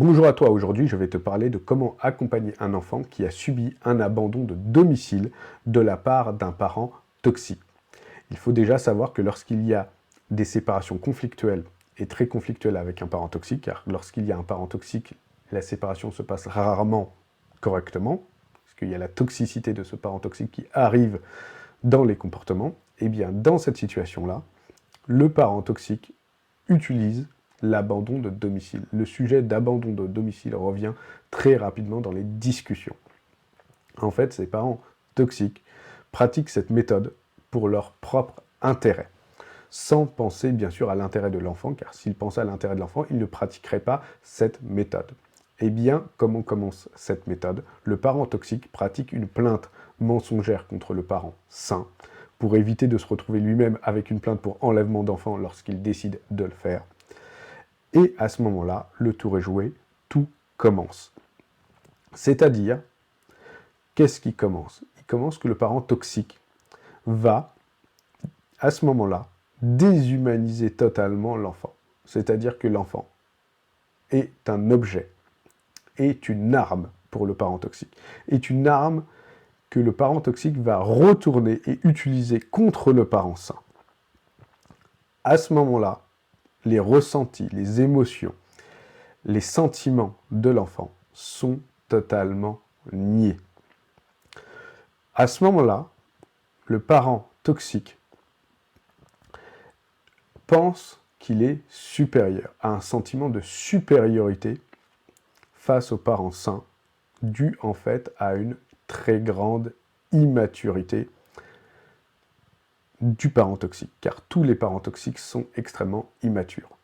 Bonjour à toi, aujourd'hui je vais te parler de comment accompagner un enfant qui a subi un abandon de domicile de la part d'un parent toxique. Il faut déjà savoir que lorsqu'il y a des séparations conflictuelles et très conflictuelles avec un parent toxique, car lorsqu'il y a un parent toxique, la séparation se passe rarement correctement, parce qu'il y a la toxicité de ce parent toxique qui arrive dans les comportements, et bien dans cette situation-là, le parent toxique utilise l'abandon de domicile. Le sujet d'abandon de domicile revient très rapidement dans les discussions. En fait, ces parents toxiques pratiquent cette méthode pour leur propre intérêt, sans penser bien sûr à l'intérêt de l'enfant, car s'ils pensaient à l'intérêt de l'enfant, ils ne pratiqueraient pas cette méthode. Eh bien, comment commence cette méthode? Le parent toxique pratique une plainte mensongère contre le parent sain, pour éviter de se retrouver lui-même avec une plainte pour enlèvement d'enfant lorsqu'il décide de le faire. Et à ce moment-là, le tour est joué, tout commence. C'est-à-dire, qu'est-ce qui commence? Il commence que le parent toxique va, à ce moment-là, déshumaniser totalement l'enfant. C'est-à-dire que l'enfant est un objet, est une arme pour le parent toxique, est une arme que le parent toxique va retourner et utiliser contre le parent sain. À ce moment-là, les ressentis, les émotions, les sentiments de l'enfant sont totalement niés. À ce moment-là, le parent toxique pense qu'il est supérieur, a un sentiment de supériorité face au parent sain, dû en fait à une très grande immaturité du parent toxique, car tous les parents toxiques sont extrêmement immatures.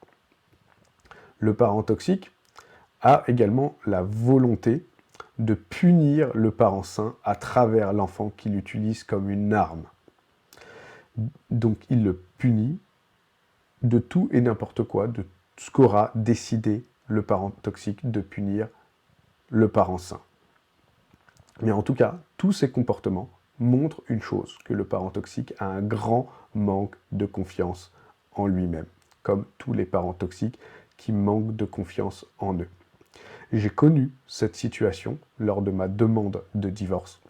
Le parent toxique a également la volonté de punir le parent sain à travers l'enfant qu'il utilise comme une arme. Donc il le punit de tout et n'importe quoi, de ce qu'aura décidé le parent toxique de punir le parent sain. Mais en tout cas, tous ces comportements montrent une chose, que le parent toxique a un grand manque de confiance en lui-même, comme tous les parents toxiques qui manquent de confiance en eux. J'ai connu cette situation lors de ma demande de divorce.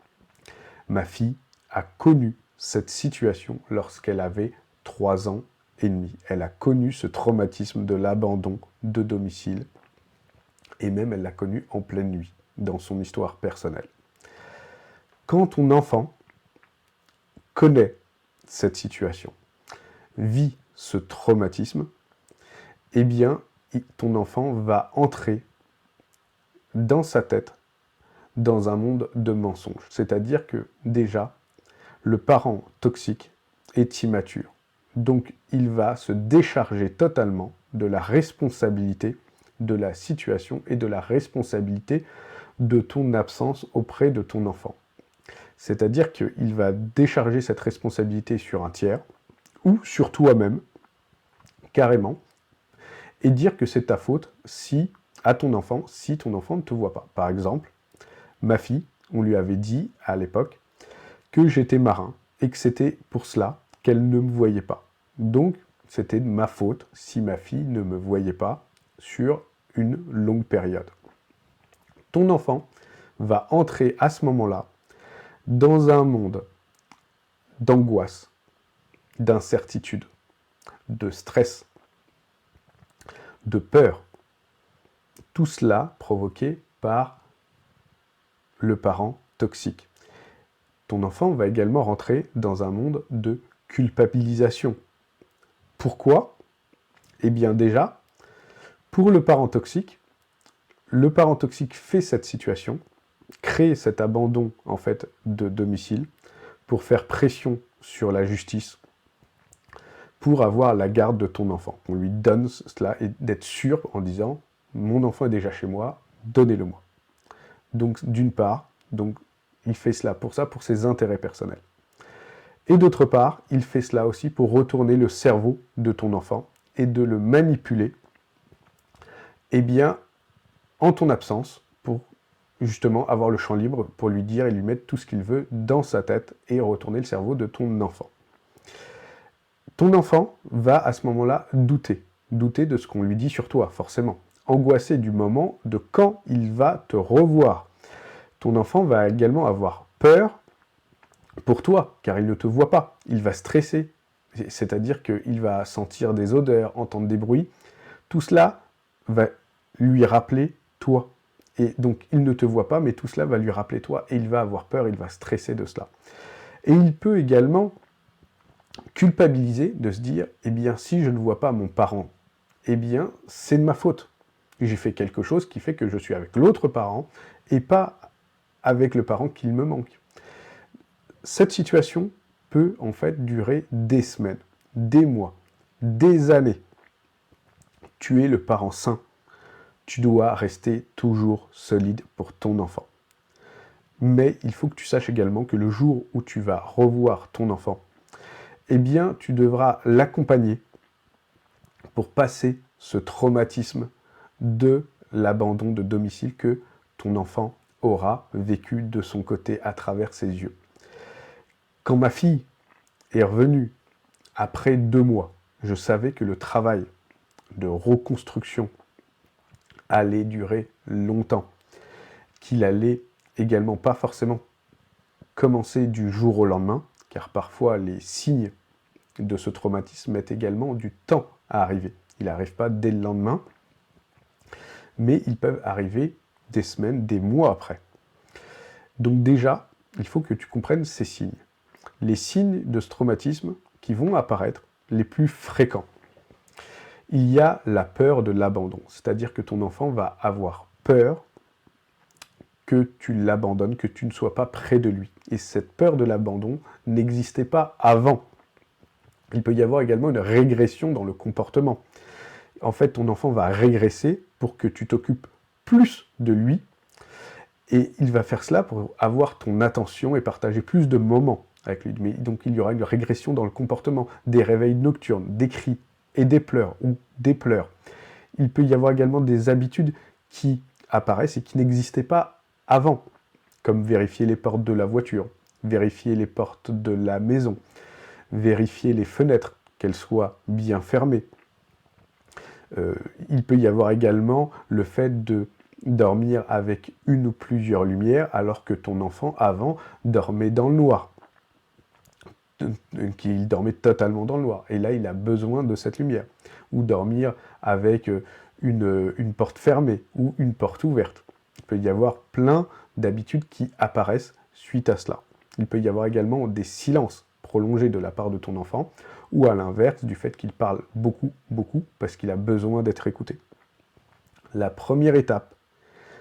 Ma fille a connu cette situation lorsqu'elle avait 3 ans et demi. Elle a connu ce traumatisme de l'abandon de domicile et même elle l'a connu en pleine nuit, dans son histoire personnelle. Quand ton enfant connaît cette situation, vit ce traumatisme, eh bien, ton enfant va entrer dans sa tête dans un monde de mensonges. C'est-à-dire que, déjà, le parent toxique est immature. Donc, il va se décharger totalement de la responsabilité de la situation et de la responsabilité de ton absence auprès de ton enfant. C'est-à-dire qu'il va décharger cette responsabilité sur un tiers, ou sur toi-même, carrément, et dire que c'est ta faute si ton enfant ne te voit pas. Par exemple, ma fille, on lui avait dit à l'époque que j'étais marin et que c'était pour cela qu'elle ne me voyait pas. Donc, c'était de ma faute si ma fille ne me voyait pas sur une longue période. Ton enfant va entrer à ce moment-là dans un monde d'angoisse, d'incertitude, de stress, de peur. Tout cela provoqué par le parent toxique. Ton enfant va également rentrer dans un monde de culpabilisation. Pourquoi? Eh bien déjà, pour le parent toxique fait cette situation, crée cet abandon en fait de domicile pour faire pression sur la justice, pour avoir la garde de ton enfant. On lui donne cela et d'être sûr en disant « mon enfant est déjà chez moi, donnez-le-moi ». Donc d'une part, il fait cela, pour ses intérêts personnels. Et d'autre part, il fait cela aussi pour retourner le cerveau de ton enfant et de le manipuler, eh bien, en ton absence, pour justement avoir le champ libre pour lui dire et lui mettre tout ce qu'il veut dans sa tête et retourner le cerveau de ton enfant. Ton enfant va à ce moment-là douter de ce qu'on lui dit sur toi, forcément. angoissé du moment de quand il va te revoir. Ton enfant va également avoir peur pour toi, car il ne te voit pas. Il va stresser, c'est-à-dire qu'il va sentir des odeurs, entendre des bruits. Tout cela va lui rappeler toi. Et donc, il ne te voit pas, mais tout cela va lui rappeler toi, et il va avoir peur, il va stresser de cela. Et il peut également culpabiliser de se dire, eh bien, si je ne vois pas mon parent, eh bien, c'est de ma faute. J'ai fait quelque chose qui fait que je suis avec l'autre parent, et pas avec le parent qu'il me manque. Cette situation peut en fait durer des semaines, des mois, des années. Tu es le parent sain. Tu dois rester toujours solide pour ton enfant. Mais il faut que tu saches également que le jour où tu vas revoir ton enfant, eh bien, tu devras l'accompagner pour passer ce traumatisme de l'abandon de domicile que ton enfant aura vécu de son côté à travers ses yeux. Quand ma fille est revenue après 2 mois, je savais que le travail de reconstruction allait durer longtemps, qu'il allait également pas forcément commencer du jour au lendemain, car parfois les signes de ce traumatisme mettent également du temps à arriver. Il n'arrive pas dès le lendemain, mais ils peuvent arriver des semaines, des mois après. Donc déjà, il faut que tu comprennes ces signes. Les signes de ce traumatisme qui vont apparaître, les plus fréquents. Il y a la peur de l'abandon, c'est-à-dire que ton enfant va avoir peur que tu l'abandonnes, que tu ne sois pas près de lui. Et cette peur de l'abandon n'existait pas avant. Il peut y avoir également une régression dans le comportement. En fait, ton enfant va régresser pour que tu t'occupes plus de lui, et il va faire cela pour avoir ton attention et partager plus de moments avec lui. Mais donc il y aura une régression dans le comportement, des réveils nocturnes, des cris et des pleurs, ou des pleurs. Il peut y avoir également des habitudes qui apparaissent et qui n'existaient pas avant, comme vérifier les portes de la voiture, vérifier les portes de la maison, vérifier les fenêtres, qu'elles soient bien fermées. Il peut y avoir également le fait de dormir avec une ou plusieurs lumières, alors que ton enfant, avant, dormait dans le noir. Qu'il dormait totalement dans le noir. Et là, il a besoin de cette lumière. Ou dormir avec une porte fermée ou une porte ouverte. Il peut y avoir plein d'habitudes qui apparaissent suite à cela. Il peut y avoir également des silences prolongés de la part de ton enfant, ou à l'inverse, du fait qu'il parle beaucoup, beaucoup, parce qu'il a besoin d'être écouté. La première étape,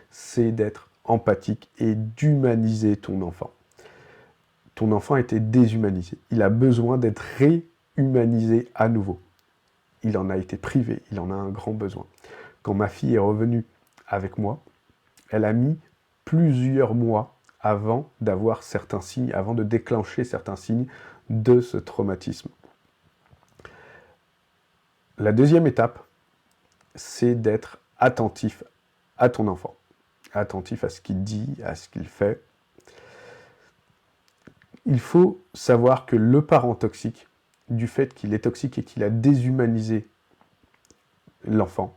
c'est d'être empathique et d'humaniser ton enfant. Ton enfant a été déshumanisé. Il a besoin d'être réhumanisé à nouveau. Il en a été privé, il en a un grand besoin. Quand ma fille est revenue avec moi, elle a mis plusieurs mois avant d'avoir certains signes, avant de déclencher certains signes de ce traumatisme. La deuxième étape, c'est d'être attentif à ton enfant. Attentif à ce qu'il dit, à ce qu'il fait. Il faut savoir que le parent toxique, du fait qu'il est toxique et qu'il a déshumanisé l'enfant,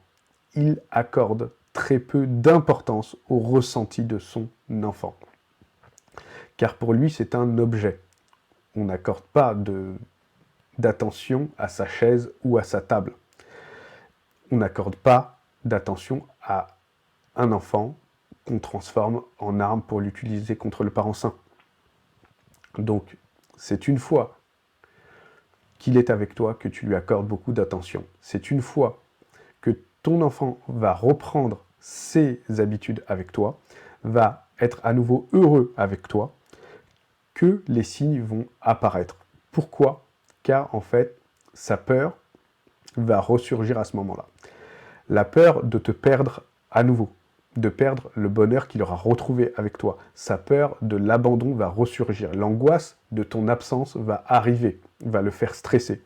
il accorde très peu d'importance au ressenti de son enfant. Car pour lui, c'est un objet. On n'accorde pas d'attention à sa chaise ou à sa table. On n'accorde pas d'attention à un enfant qu'on transforme en arme pour l'utiliser contre le parent sain. Donc, c'est une fois qu'il est avec toi que tu lui accordes beaucoup d'attention. C'est une fois que ton enfant va reprendre ses habitudes avec toi, va être à nouveau heureux avec toi, que les signes vont apparaître. Pourquoi ? Car en fait, sa peur va ressurgir à ce moment-là. La peur de te perdre à nouveau, de perdre le bonheur qu'il aura retrouvé avec toi. Sa peur de l'abandon va ressurgir. L'angoisse de ton absence va arriver, va le faire stresser.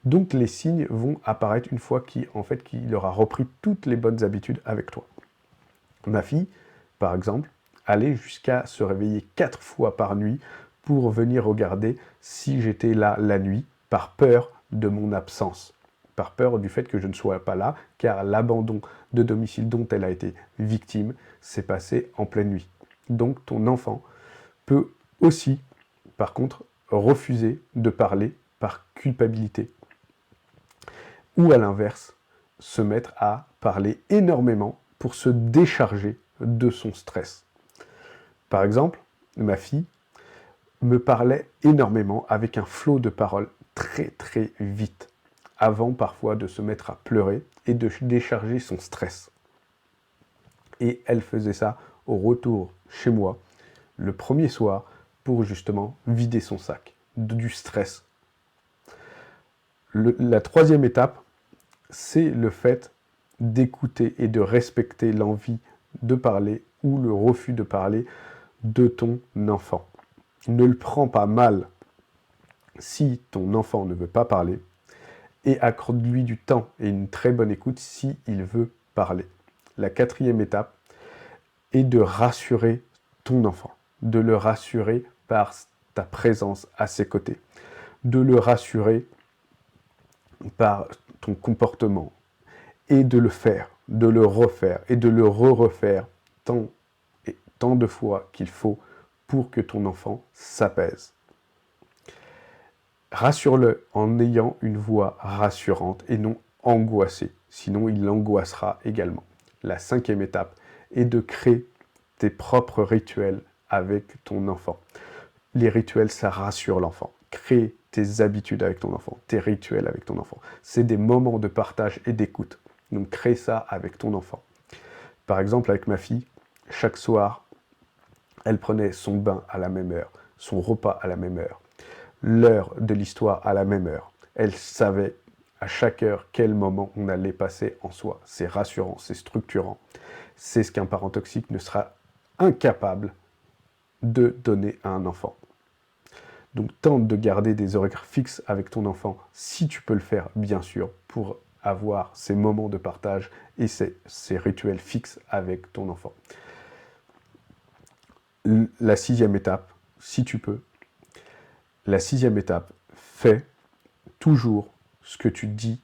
Donc les signes vont apparaître une fois qu'il aura repris toutes les bonnes habitudes avec toi. Ma fille, par exemple, allait jusqu'à se réveiller 4 fois par nuit pour venir regarder si j'étais là la nuit, par peur de mon absence. par peur du fait que je ne sois pas là, car l'abandon de domicile dont elle a été victime s'est passé en pleine nuit. Donc ton enfant peut aussi, par contre, refuser de parler par culpabilité. Ou à l'inverse, se mettre à parler énormément pour se décharger de son stress. Par exemple, ma fille me parlait énormément avec un flot de paroles très très vite, avant parfois de se mettre à pleurer et de décharger son stress. Et elle faisait ça au retour chez moi, le premier soir, pour justement vider son sac du stress. La troisième étape, c'est le fait d'écouter et de respecter l'envie de parler ou le refus de parler de ton enfant. Ne le prends pas mal si ton enfant ne veut pas parler et accorde-lui du temps et une très bonne écoute s'il veut parler. La quatrième étape est de rassurer ton enfant, de le rassurer par ta présence à ses côtés, de le rassurer par ton comportement et de le faire, de le refaire et de le refaire tant de fois qu'il faut pour que ton enfant s'apaise. Rassure-le en ayant une voix rassurante et non angoissée, sinon il l'angoissera également. La cinquième étape est de créer tes propres rituels avec ton enfant. Les rituels, ça rassure l'enfant. Crée tes habitudes avec ton enfant, tes rituels avec ton enfant. C'est des moments de partage et d'écoute. Donc crée ça avec ton enfant. Par exemple, avec ma fille, chaque soir, elle prenait son bain à la même heure, son repas à la même heure, l'heure de l'histoire à la même heure. Elle savait à chaque heure quel moment on allait passer en soi. C'est rassurant, c'est structurant. C'est ce qu'un parent toxique ne sera incapable de donner à un enfant. Donc tente de garder des horaires fixes avec ton enfant, si tu peux le faire, bien sûr, pour avoir ces moments de partage et ces rituels fixes avec ton enfant. La sixième étape, si tu peux, la sixième étape, fais toujours ce que tu dis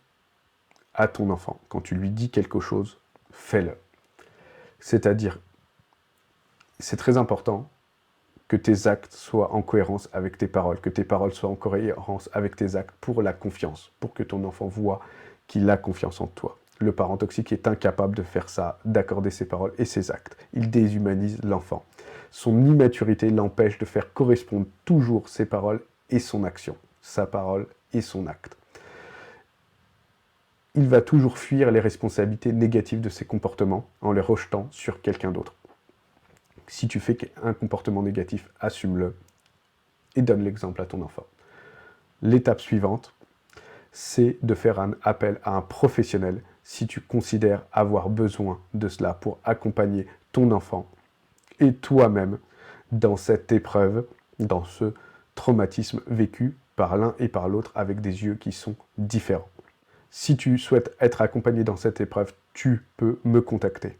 à ton enfant. Quand tu lui dis quelque chose, fais-le. C'est-à-dire, c'est très important que tes actes soient en cohérence avec tes paroles, que tes paroles soient en cohérence avec tes actes pour la confiance, pour que ton enfant voit qu'il a confiance en toi. Le parent toxique est incapable de faire ça, d'accorder ses paroles et ses actes. Il déshumanise l'enfant. Son immaturité l'empêche de faire correspondre toujours ses paroles et son action, sa parole et son acte. Il va toujours fuir les responsabilités négatives de ses comportements en les rejetant sur quelqu'un d'autre. Si tu fais un comportement négatif, assume-le et donne l'exemple à ton enfant. L'étape suivante, c'est de faire un appel à un professionnel si tu considères avoir besoin de cela pour accompagner ton enfant et toi-même dans cette épreuve, dans ce traumatisme vécu par l'un et par l'autre avec des yeux qui sont différents. Si tu souhaites être accompagné dans cette épreuve, tu peux me contacter.